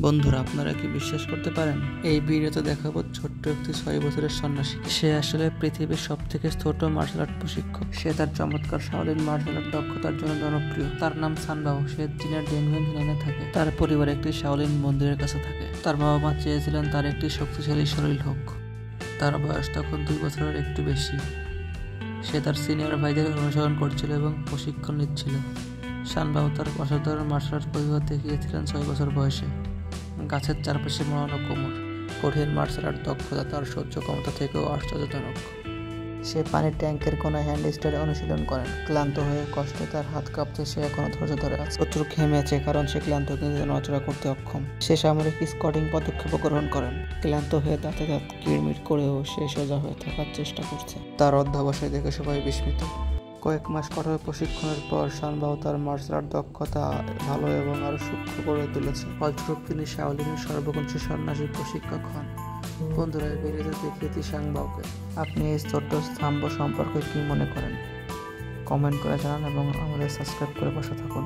বন্ধুরা, আপনারা কি বিশ্বাস করতে পারেন এই ভিডিওতে দেখাবো ছোট্ট একটি 6 বছরের সন্ন্যাসী। সে আসলে পৃথিবীর সব থেকে ছোট মার্শাল আর্ট প্রশিক্ষক। সে তার চমৎকার শাওলিন মার্শাল আর্ট দক্ষতার জন্য জনপ্রিয়। তার নাম সানবাও। সে চীনের ডেনভেন হিনানে থাকে। তার পরিবার একটি শাওলিন মন্দিরের কাছে থাকে। তার বাবা মা চেয়েছিলেন তার একটি শক্তিশালী শরীর হোক। তার বয়স তখন 2 বছরের একটু বেশি। সে তার সিনিয়র ভাইদের অনুসরণ করছিল এবং প্রশিক্ষণ নিচ্ছিল। সানবাও তার অসাধারণ মার্শাল আর্ট প্রতিভা দেখিয়েছিলেন 6 বছর বয়সে। গাছের চারপাশে মোড়ানো কোমর, কঠিন মার্শাল আর্ট দক্ষতা তার সহ্য ক্ষমতা থেকেও আশ্চর্যজনক। সে পানির ট্যাঙ্কের কোনায় হ্যান্ড স্টাইলে অনুশীলন করেন। ক্লান্ত হয়ে কষ্টে তার হাত কাঁপছে, সে এখনো ধৈর্য ধরে আছে। প্রচুর ঘেমেছে কারণ সে ক্লান্ত, কিন্তু নড়াচড়া করতে অক্ষম। সে সামরিক স্কোয়াটিং পদক্ষেপ গ্রহণ করেন। ক্লান্ত হয়ে দাঁতে দাঁত কিরমির করেও সে সোজা হয়ে থাকার চেষ্টা করছে। তার অধ্যবসায় দেখে সবাই বিস্মিত। কয়েক মাস কঠোর প্রশিক্ষণের পর সানবাও তার মার্শাল আর্ট দক্ষতা ভালো এবং আরো সূক্ষ্ম করে তুলেছে। ফলস্বরূপ তিনি শাওলিনের সর্বকনিষ্ঠ সন্ন্যাসী প্রশিক্ষক হন। বন্ধুরা, এই ভিডিওতে দেখিয়েছি সাংবাওকে। আপনি এই ছোট্ট স্তম্ভ সম্পর্কে কি মনে করেন? কমেন্ট করে জানান এবং আমাদের সাবস্ক্রাইব করে পাশে থাকুন।